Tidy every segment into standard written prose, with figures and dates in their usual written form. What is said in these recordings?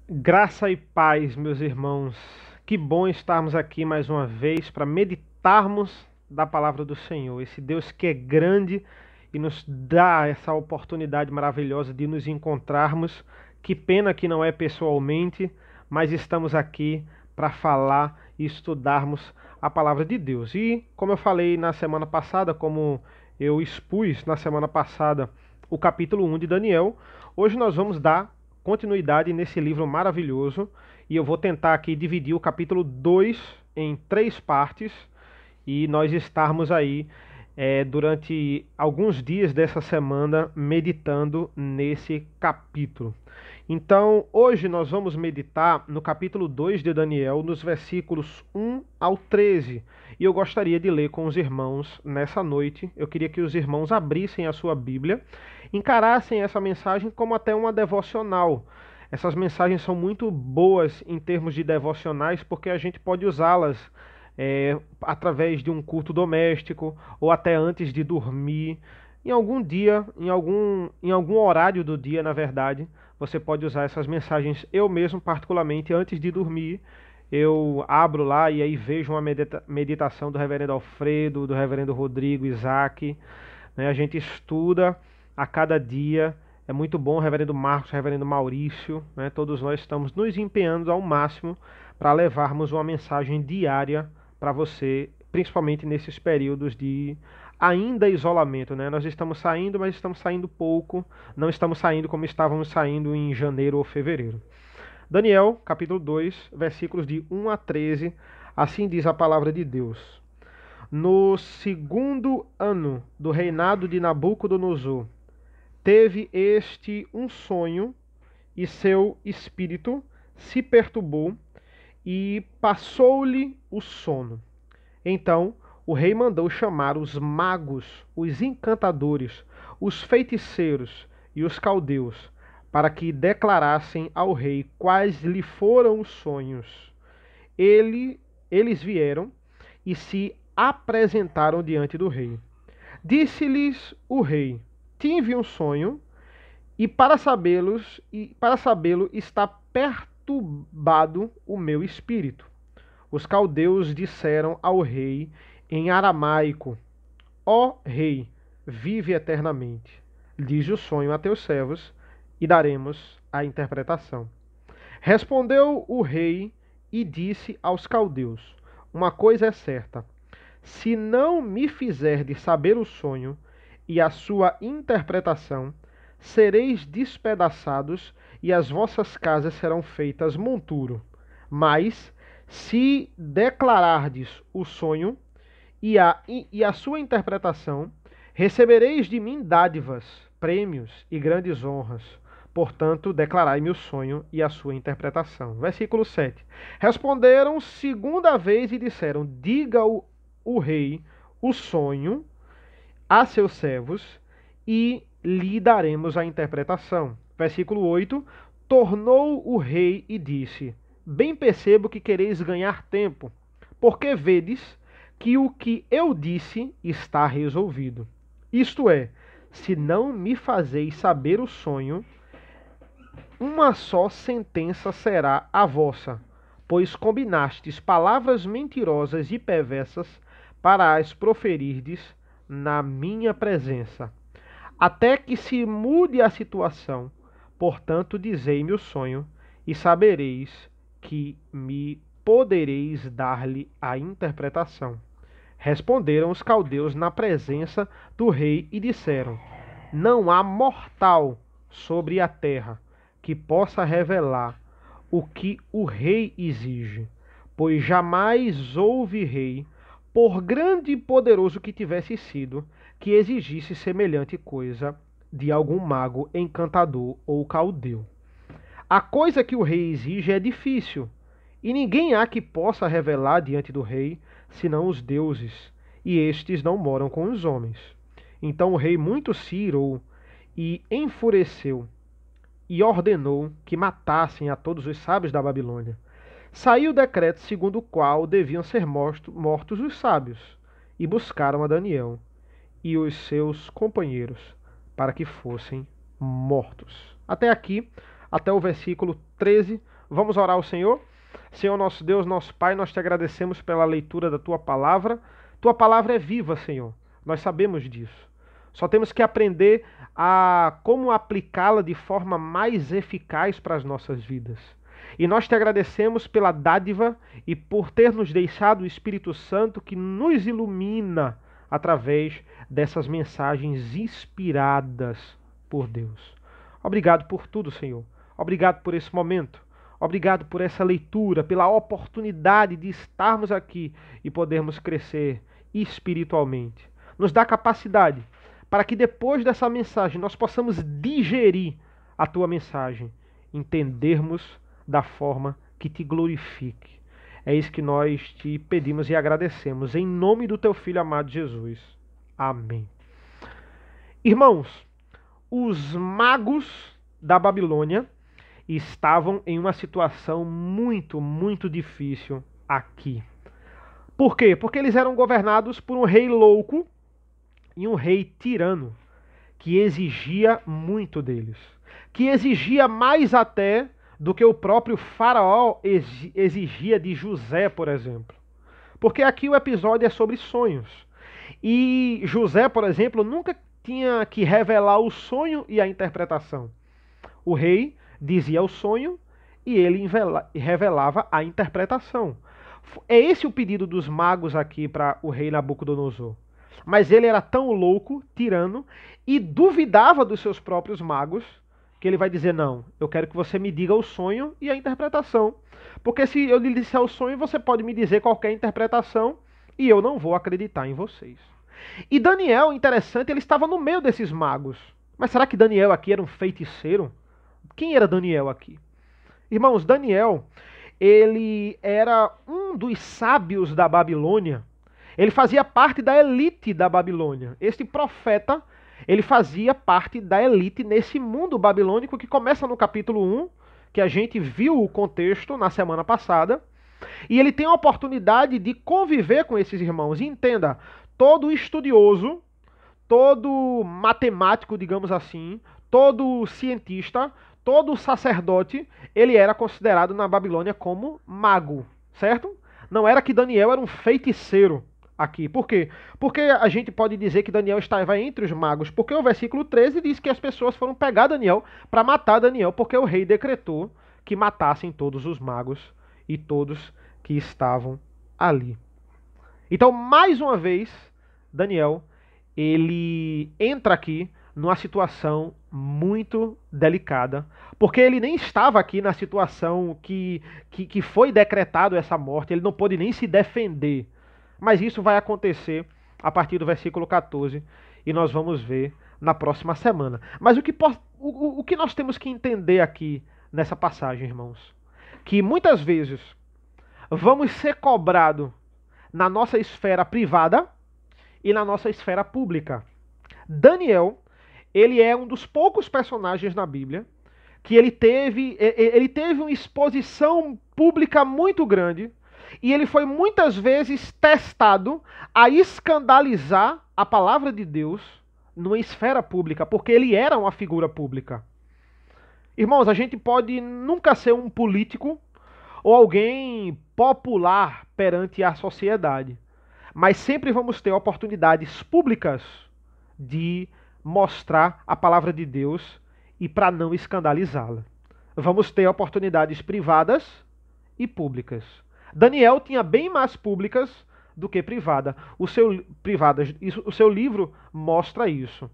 Graça e paz, meus irmãos. Que bom estarmos aqui mais uma vez para meditarmos da palavra do Senhor. Esse Deus que é grande e nos dá essa oportunidade maravilhosa de nos encontrarmos. Que pena que não é pessoalmente, mas estamos aqui para falar e estudarmos a palavra de Deus. E como eu falei na semana passada, como eu expus na semana passada o capítulo 1 de Daniel, hoje nós vamos dar continuidade nesse livro maravilhoso e eu vou tentar aqui dividir o capítulo 2 em três partes e nós estarmos aí durante alguns dias dessa semana meditando nesse capítulo. Então, hoje nós vamos meditar no capítulo 2 de Daniel, nos versículos 1 ao 13. E eu gostaria de ler com os irmãos nessa noite. Eu queria que os irmãos abrissem a sua Bíblia, encarassem essa mensagem como até uma devocional. Essas mensagens são muito boas em termos de devocionais, porque a gente pode usá-las através de um culto doméstico ou até antes de dormir. Em algum dia, em algum horário do dia, na verdade, você pode usar essas mensagens. Eu mesmo, particularmente, antes de dormir, eu abro lá e aí vejo uma meditação do reverendo Alfredo, do reverendo Rodrigo, Isaac, né? A gente estuda a cada dia. É muito bom, reverendo Marcos, reverendo Maurício, né? Todos nós estamos nos empenhando ao máximo para levarmos uma mensagem diária para você, principalmente nesses períodos de ainda isolamento, né? Nós estamos saindo, mas estamos saindo pouco, não estamos saindo como estávamos saindo em janeiro ou fevereiro. Daniel, capítulo 2, versículos de 1 a 13, assim diz a palavra de Deus. No segundo ano do reinado de Nabucodonosor, teve este um sonho e seu espírito se perturbou e passou-lhe o sono. Então o rei mandou chamar os magos, os encantadores, os feiticeiros e os caldeus, para que declarassem ao rei quais lhe foram os sonhos. Eles vieram e se apresentaram diante do rei. Disse-lhes o rei: tive um sonho e para sabê-lo está perturbado o meu espírito. Os caldeus disseram ao rei em aramaico: ó rei, vive eternamente. Diz o sonho a teus servos e daremos a interpretação. Respondeu o rei e disse aos caldeus: uma coisa é certa, se não me fizerdes saber o sonho e a sua interpretação, sereis despedaçados e as vossas casas serão feitas monturo. Mas, se declarardes o sonho e a sua interpretação, recebereis de mim dádivas, prêmios e grandes honras. Portanto, declarai-me o sonho e a sua interpretação. Versículo 7. Responderam segunda vez e disseram: diga o rei o sonho a seus servos e lhe daremos a interpretação. Versículo 8. Tornou o rei e disse: bem percebo que quereis ganhar tempo, porque vedes que o que eu disse está resolvido. Isto é, se não me fazeis saber o sonho, uma só sentença será a vossa, pois combinastes palavras mentirosas e perversas para as proferirdes na minha presença, até que se mude a situação. Portanto, dizei-me o sonho, e sabereis que me podereis dar-lhe a interpretação. Responderam os caldeus na presença do rei e disseram: não há mortal sobre a terra que possa revelar o que o rei exige, pois jamais houve rei, por grande e poderoso que tivesse sido, que exigisse semelhante coisa de algum mago, encantador ou caldeu. A coisa que o rei exige é difícil, e ninguém há que possa revelar diante do rei, senão os deuses, e estes não moram com os homens. Então o rei muito se irou e enfureceu, e ordenou que matassem a todos os sábios da Babilônia. Saiu o decreto segundo o qual deviam ser mortos os sábios, e buscaram a Daniel e os seus companheiros para que fossem mortos. Até aqui até o versículo 13. Vamos orar ao Senhor? Senhor nosso Deus, nosso Pai, nós te agradecemos pela leitura da Tua palavra. Tua palavra é viva, Senhor. Nós sabemos disso. Só temos que aprender a como aplicá-la de forma mais eficaz para as nossas vidas. E nós te agradecemos pela dádiva e por ter nos deixado o Espírito Santo que nos ilumina através dessas mensagens inspiradas por Deus. Obrigado por tudo, Senhor. Obrigado por esse momento. Obrigado por essa leitura, pela oportunidade de estarmos aqui e podermos crescer espiritualmente. Nos dá capacidade para que depois dessa mensagem nós possamos digerir a tua mensagem, entendermos da forma que te glorifique. É isso que nós te pedimos e agradecemos, em nome do teu Filho amado Jesus. Amém. Irmãos, os magos da Babilônia estavam em uma situação muito difícil aqui. Por quê? Porque eles eram governados por um rei louco e um rei tirano, que exigia muito deles. Que exigia mais até do que o próprio faraó exigia de José, por exemplo. Porque aqui o episódio é sobre sonhos. E José, por exemplo, nunca tinha que revelar o sonho e a interpretação. O rei dizia o sonho e ele revelava a interpretação. É esse o pedido dos magos aqui para o rei Nabucodonosor. Mas ele era tão louco, tirano, e duvidava dos seus próprios magos, que ele vai dizer, não, eu quero que você me diga o sonho e a interpretação. Porque se eu lhe disser o sonho, você pode me dizer qualquer interpretação e eu não vou acreditar em vocês. E Daniel, interessante, ele estava no meio desses magos. Mas será que Daniel aqui era um feiticeiro? Quem era Daniel aqui? Irmãos, Daniel, ele era um dos sábios da Babilônia. Ele fazia parte da elite da Babilônia. Este profeta, ele fazia parte da elite nesse mundo babilônico que começa no capítulo 1, que a gente viu o contexto na semana passada. E ele tem a oportunidade de conviver com esses irmãos. E entenda, todo estudioso, todo matemático, digamos assim, todo cientista, todo sacerdote, ele era considerado na Babilônia como mago, certo? Não era que Daniel era um feiticeiro aqui. Por quê? Porque a gente pode dizer que Daniel estava entre os magos, porque o versículo 13 diz que as pessoas foram pegar Daniel para matar Daniel, porque o rei decretou que matassem todos os magos e todos que estavam ali. Então, mais uma vez, Daniel, ele entra aqui numa situação muito delicada, porque ele nem estava aqui na situação que foi decretado essa morte, ele não pôde nem se defender. Mas isso vai acontecer a partir do versículo 14 e nós vamos ver na próxima semana. Mas o que nós temos que entender aqui nessa passagem, irmãos? Que muitas vezes vamos ser cobrados na nossa esfera privada e na nossa esfera pública. Daniel, ele é um dos poucos personagens na Bíblia que ele teve uma exposição pública muito grande. E ele foi muitas vezes testado a escandalizar a palavra de Deus numa esfera pública, porque ele era uma figura pública. Irmãos, a gente pode nunca ser um político ou alguém popular perante a sociedade, mas sempre vamos ter oportunidades públicas de mostrar a palavra de Deus e para não escandalizá-la. Vamos ter oportunidades privadas e públicas. Daniel tinha bem mais públicas do que privadas. O seu livro mostra isso.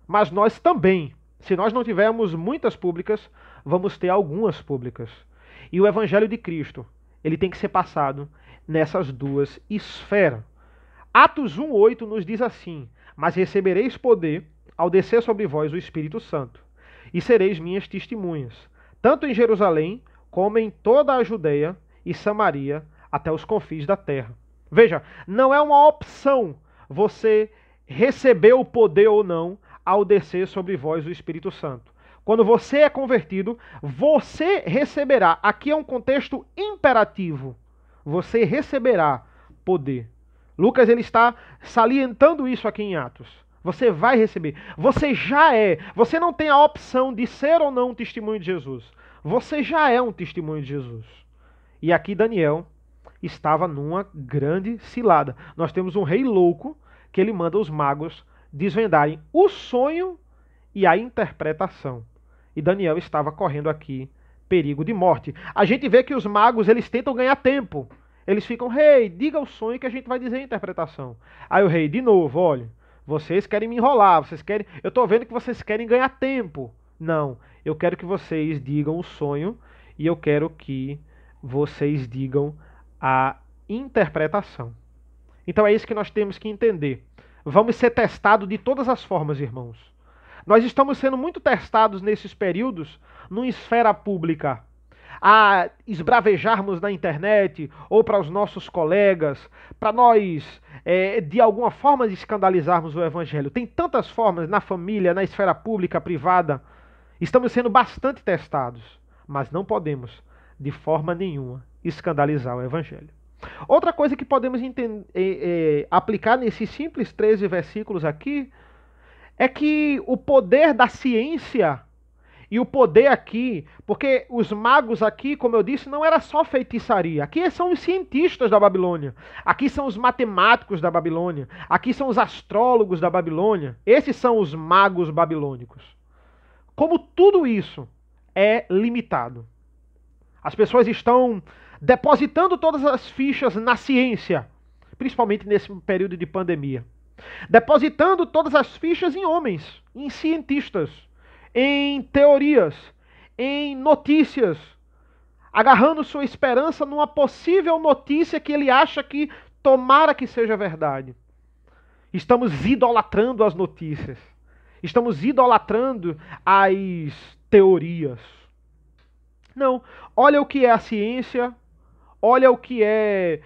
Mas nós também, se nós não tivermos muitas públicas, vamos ter algumas públicas. E o Evangelho de Cristo, ele tem que ser passado nessas duas esferas. Atos 1:8 nos diz assim: mas recebereis poder ao descer sobre vós o Espírito Santo, e sereis minhas testemunhas, tanto em Jerusalém como em toda a Judeia e Samaria, até os confins da terra. Veja, não é uma opção você receber o poder ou não ao descer sobre vós o Espírito Santo. Quando você é convertido, você receberá. Aqui é um contexto imperativo. Você receberá poder. Lucas ele está salientando isso aqui em Atos. Você vai receber. Você já é. Você não tem a opção de ser ou não um testemunho de Jesus. Você já é um testemunho de Jesus. E aqui Daniel estava numa grande cilada. Nós temos um rei louco que ele manda os magos desvendarem o sonho e a interpretação. E Daniel estava correndo aqui perigo de morte. A gente vê que os magos, eles tentam ganhar tempo. Eles ficam, rei, diga o sonho que a gente vai dizer a interpretação. Aí o rei, de novo, olha, vocês querem me enrolar, eu estou vendo que vocês querem ganhar tempo. Não, eu quero que vocês digam o sonho e eu quero que vocês digam a interpretação. Então é isso que nós temos que entender. Vamos ser testados de todas as formas, irmãos. Nós estamos sendo muito testados nesses períodos numa esfera pública. A esbravejarmos na internet ou para os nossos colegas, para nós, de alguma forma, escandalizarmos o Evangelho. Tem tantas formas na família, na esfera pública, privada. Estamos sendo bastante testados, mas não podemos, de forma nenhuma, escandalizar o Evangelho. Outra coisa que podemos aplicar nesses simples 13 versículos aqui é que o poder da ciência e o poder aqui, porque os magos aqui, como eu disse, não era só feitiçaria. Aqui são os cientistas da Babilônia. Aqui são os matemáticos da Babilônia. Aqui são os astrólogos da Babilônia. Esses são os magos babilônicos. Como tudo isso é limitado. As pessoas estão depositando todas as fichas na ciência, principalmente nesse período de pandemia. Depositando todas as fichas em homens, em cientistas, em teorias, em notícias, agarrando sua esperança numa possível notícia que ele acha que tomara que seja verdade. Estamos idolatrando as notícias. Estamos idolatrando as teorias. Não, olha o que é a ciência, olha o que é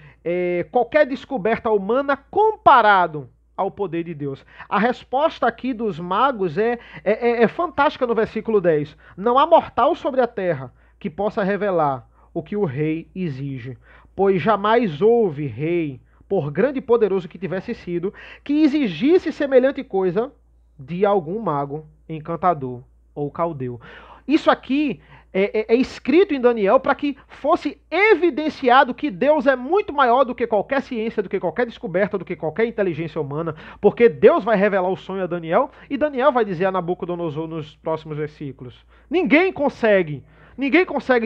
qualquer descoberta humana comparado ao poder de Deus. A resposta aqui dos magos é fantástica no versículo 10. Não há mortal sobre a terra que possa revelar o que o rei exige, pois jamais houve rei, por grande e poderoso que tivesse sido, que exigisse semelhante coisa de algum mago, encantador ou caldeu. Isso aqui é escrito em Daniel para que fosse evidenciado que Deus é muito maior do que qualquer ciência, do que qualquer descoberta, do que qualquer inteligência humana, porque Deus vai revelar o sonho a Daniel e Daniel vai dizer a Nabucodonosor nos próximos versículos. Ninguém consegue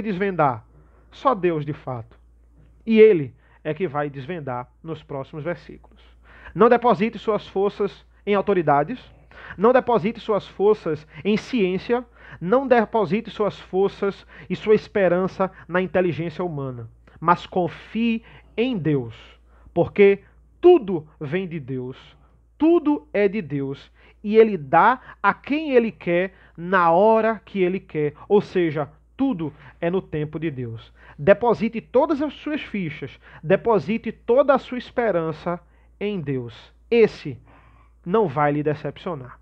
desvendar, só Deus de fato. E Ele é que vai desvendar nos próximos versículos. Não deposite suas forças em autoridades, não deposite suas forças em ciência, não deposite suas forças e sua esperança na inteligência humana, mas confie em Deus, porque tudo vem de Deus, tudo é de Deus, e Ele dá a quem Ele quer, na hora que Ele quer, ou seja, tudo é no tempo de Deus. Deposite todas as suas fichas, deposite toda a sua esperança em Deus. Esse não vai lhe decepcionar.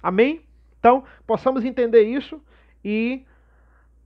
Amém? Então, possamos entender isso e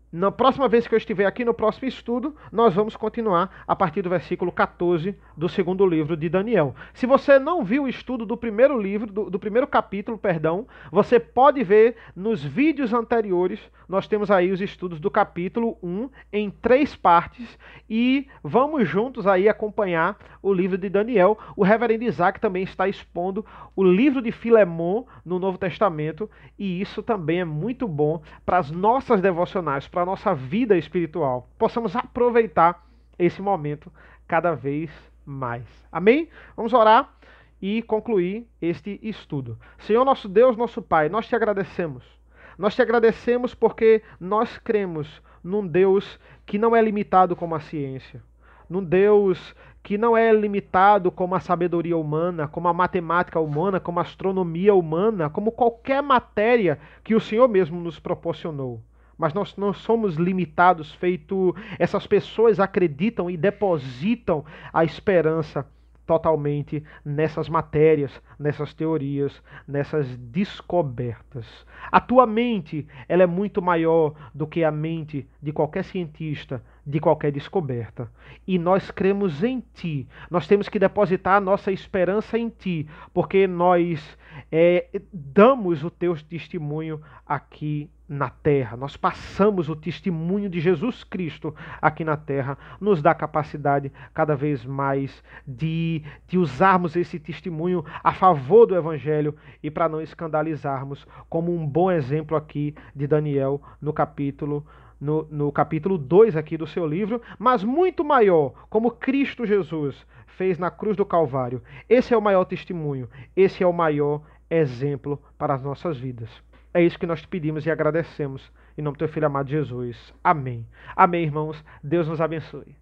na próxima vez que eu estiver aqui, no próximo estudo, nós vamos continuar a partir do versículo 14 do segundo livro de Daniel. Se você não viu o estudo do primeiro livro, do primeiro capítulo, perdão, você pode ver nos vídeos anteriores, nós temos aí os estudos do capítulo 1 em 3 partes e vamos juntos aí acompanhar o livro de Daniel. O reverendo Isaac também está expondo o livro de Filemon no Novo Testamento e isso também é muito bom para as nossas devocionais, para a nossa vida espiritual. Possamos aproveitar esse momento cada vez mais. Amém? Vamos orar e concluir este estudo. Senhor nosso Deus, nosso Pai, nós te agradecemos. Nós te agradecemos porque nós cremos num Deus que não é limitado como a ciência, num Deus que não é limitado como a sabedoria humana, como a matemática humana, como a astronomia humana, como qualquer matéria que o Senhor mesmo nos proporcionou. Mas nós não somos limitados, feito essas pessoas acreditam e depositam a esperança totalmente nessas matérias, nessas teorias, nessas descobertas. A tua mente, ela é muito maior do que a mente de qualquer cientista, de qualquer descoberta. E nós cremos em ti. Nós temos que depositar a nossa esperança em ti, porque nós damos o teu testemunho aqui na terra. Nós passamos o testemunho de Jesus Cristo aqui na terra. Nos dá capacidade cada vez mais de usarmos esse testemunho a favor do Evangelho e para não escandalizarmos, como um bom exemplo aqui de Daniel no capítulo 2 aqui do seu livro, mas muito maior, como Cristo Jesus fez na cruz do Calvário. Esse é o maior testemunho, esse é o maior exemplo para as nossas vidas. É isso que nós te pedimos e agradecemos. Em nome do teu filho amado Jesus. Amém. Amém, irmãos. Deus nos abençoe.